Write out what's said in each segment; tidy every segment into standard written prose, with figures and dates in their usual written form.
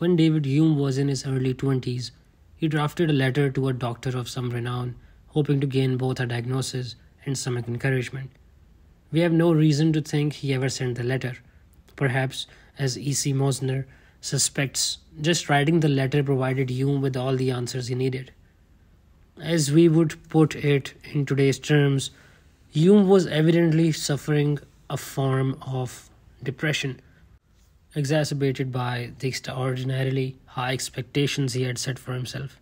When David Hume was in his early 20s, he drafted a letter to a doctor of some renown, hoping to gain both a diagnosis and some encouragement. We have no reason to think he ever sent the letter. Perhaps, as E.C. Mosner suspects, just writing the letter provided Hume with all the answers he needed. As we would put it in today's terms, Hume was evidently suffering a form of depression, exacerbated by the extraordinarily high expectations he had set for himself.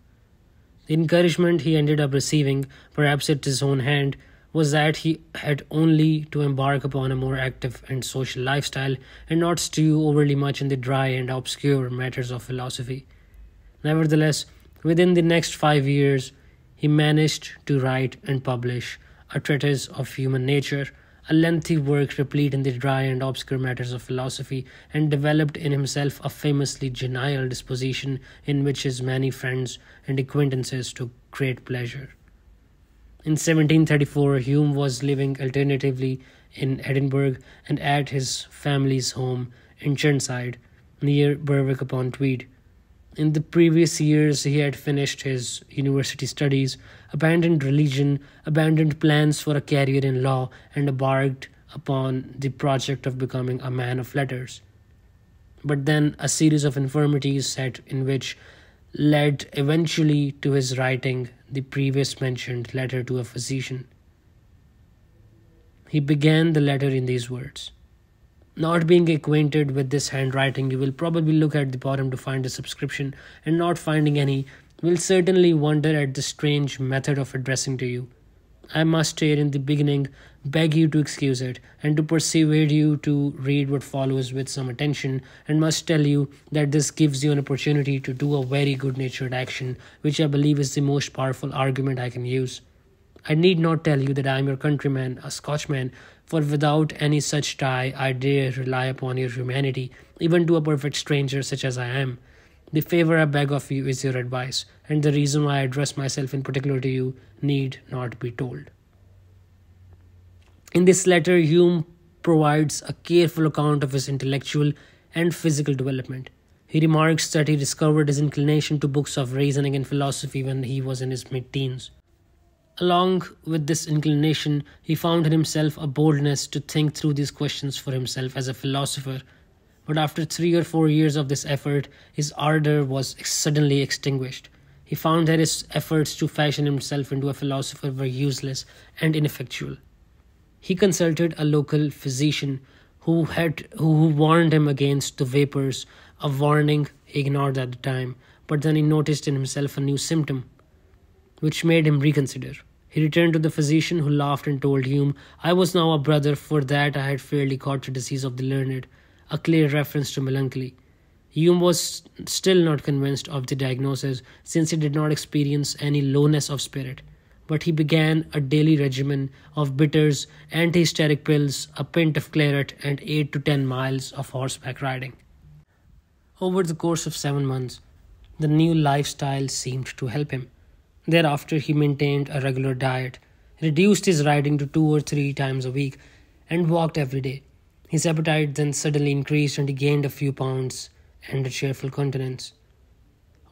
The encouragement he ended up receiving, perhaps at his own hand, was that he had only to embark upon a more active and social lifestyle and not stew overly much in the dry and obscure matters of philosophy. Nevertheless, within the next 5 years, he managed to write and publish a treatise of human nature, a lengthy work replete in the dry and obscure matters of philosophy, and developed in himself a famously genial disposition in which his many friends and acquaintances took great pleasure. In 1734, Hume was living alternatively in Edinburgh and at his family's home in Chirnside, near Berwick-upon-Tweed. In the previous years, he had finished his university studies, abandoned religion, abandoned plans for a career in law, and embarked upon the project of becoming a man of letters. But then a series of infirmities set in which led eventually to his writing the previous mentioned letter to a physician. He began the letter in these words. Not being acquainted with this handwriting, you will probably look at the bottom to find a subscription, and not finding any, will certainly wonder at the strange method of addressing to you. I must here in the beginning beg you to excuse it, and to persuade you to read what follows with some attention, and must tell you that this gives you an opportunity to do a very good-natured action, which I believe is the most powerful argument I can use. I need not tell you that I am your countryman, a Scotchman, for without any such tie I dare rely upon your humanity, even to a perfect stranger such as I am. The favour I beg of you is your advice, and the reason why I address myself in particular to you need not be told. In this letter, Hume provides a careful account of his intellectual and physical development. He remarks that he discovered his inclination to books of reasoning and philosophy when he was in his mid-teens. Along with this inclination, he found in himself a boldness to think through these questions for himself as a philosopher. But after 3 or 4 years of this effort, his ardour was suddenly extinguished. He found that his efforts to fashion himself into a philosopher were useless and ineffectual. He consulted a local physician who warned him against the vapours, a warning he ignored at the time, but then he noticed in himself a new symptom, which made him reconsider. He returned to the physician, who laughed and told Hume I was now a brother, for that I had fairly caught the disease of the learned, a clear reference to melancholy. Hume was still not convinced of the diagnosis, since he did not experience any lowness of spirit, but he began a daily regimen of bitters, anti-hysteric pills, a pint of claret, and 8 to 10 miles of horseback riding. Over the course of 7 months, the new lifestyle seemed to help him. Thereafter, he maintained a regular diet, reduced his riding to 2 or 3 times a week, and walked every day. His appetite then suddenly increased, and he gained a few pounds and a cheerful countenance.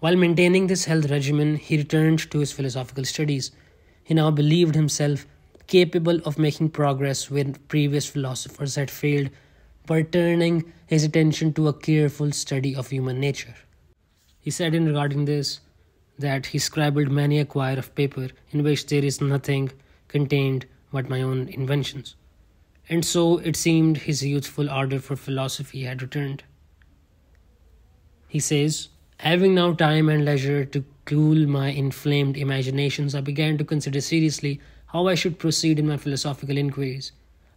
While maintaining this health regimen, he returned to his philosophical studies. He now believed himself capable of making progress where previous philosophers had failed, by turning his attention to a careful study of human nature. He said in regarding this that he scribbled many a quire of paper in which there is nothing contained but my own inventions. And so it seemed his youthful ardour for philosophy had returned. He says, having now time and leisure to cool my inflamed imaginations, I began to consider seriously how I should proceed in my philosophical inquiries.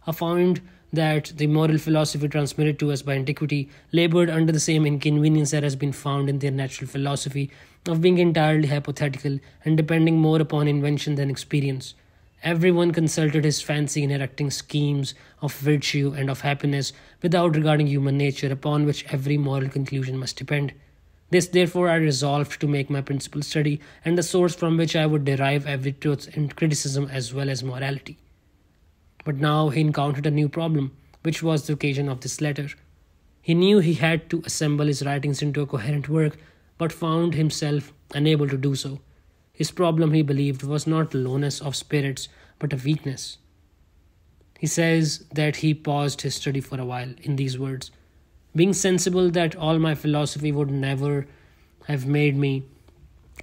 I found that the moral philosophy transmitted to us by antiquity laboured under the same inconvenience that has been found in their natural philosophy, of being entirely hypothetical and depending more upon invention than experience. Everyone consulted his fancy in erecting schemes of virtue and of happiness without regarding human nature, upon which every moral conclusion must depend. This, therefore, I resolved to make my principal study, and the source from which I would derive every truth and criticism as well as morality. But now he encountered a new problem, which was the occasion of this letter. He knew he had to assemble his writings into a coherent work, but found himself unable to do so. His problem, he believed, was not lowness of spirits, but a weakness. He says that he paused his study for a while in these words: being sensible that all my philosophy would never have made me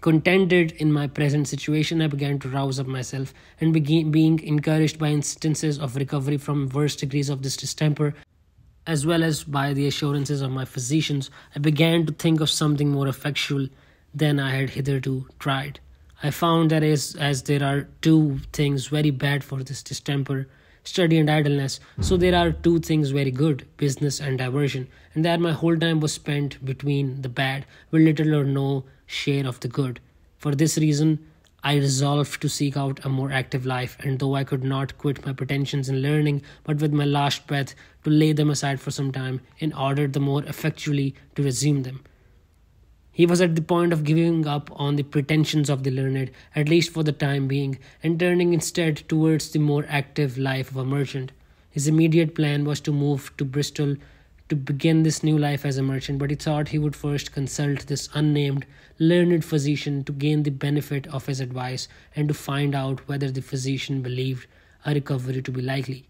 contented in my present situation, I began to rouse up myself, and being encouraged by instances of recovery from worse degrees of this distemper, as well as by the assurances of my physicians, I began to think of something more effectual than I had hitherto tried. I found that as there are two things very bad for this distemper, study and idleness, so there are two things very good, business and diversion, and that my whole time was spent between the bad, with little or no share of the good. For this reason, I resolved to seek out a more active life, and though I could not quit my pretensions in learning, but with my last breath to lay them aside for some time, in order the more effectually to resume them. He was at the point of giving up on the pretensions of the learned, at least for the time being, and turning instead towards the more active life of a merchant. His immediate plan was to move to Bristol to begin this new life as a merchant, but he thought he would first consult this unnamed, learned physician to gain the benefit of his advice and to find out whether the physician believed a recovery to be likely.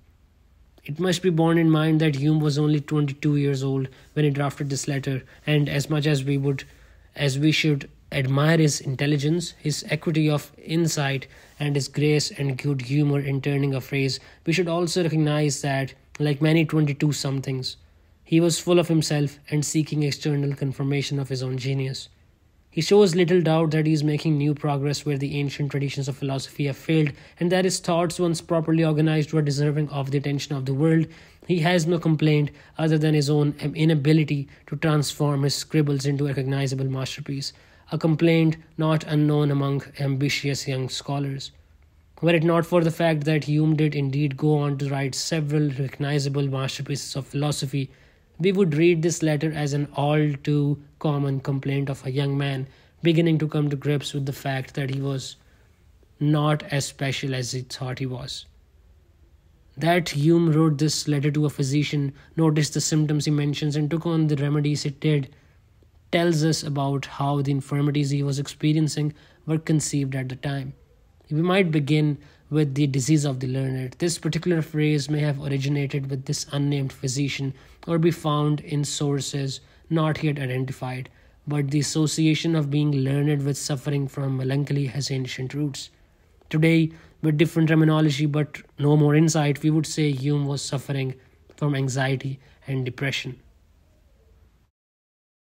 It must be borne in mind that Hume was only 22 years old when he drafted this letter, and as much as we should admire his intelligence, his equity of insight, and his grace and good humor in turning a phrase, we should also recognize that, like many 22-somethings, he was full of himself and seeking external confirmation of his own genius. He shows little doubt that he is making new progress where the ancient traditions of philosophy have failed, and that his thoughts, once properly organized, were deserving of the attention of the world. He has no complaint other than his own inability to transform his scribbles into a recognizable masterpiece, a complaint not unknown among ambitious young scholars. Were it not for the fact that Hume did indeed go on to write several recognizable masterpieces of philosophy, we would read this letter as an all too common complaint of a young man beginning to come to grips with the fact that he was not as special as he thought he was. That Hume wrote this letter to a physician, noticed the symptoms he mentions, and took on the remedies it did, tells us about how the infirmities he was experiencing were conceived at the time. We might begin with the disease of the learned. This particular phrase may have originated with this unnamed physician or be found in sources not yet identified, but the association of being learned with suffering from melancholy has ancient roots. Today, with different terminology but no more insight, we would say Hume was suffering from anxiety and depression.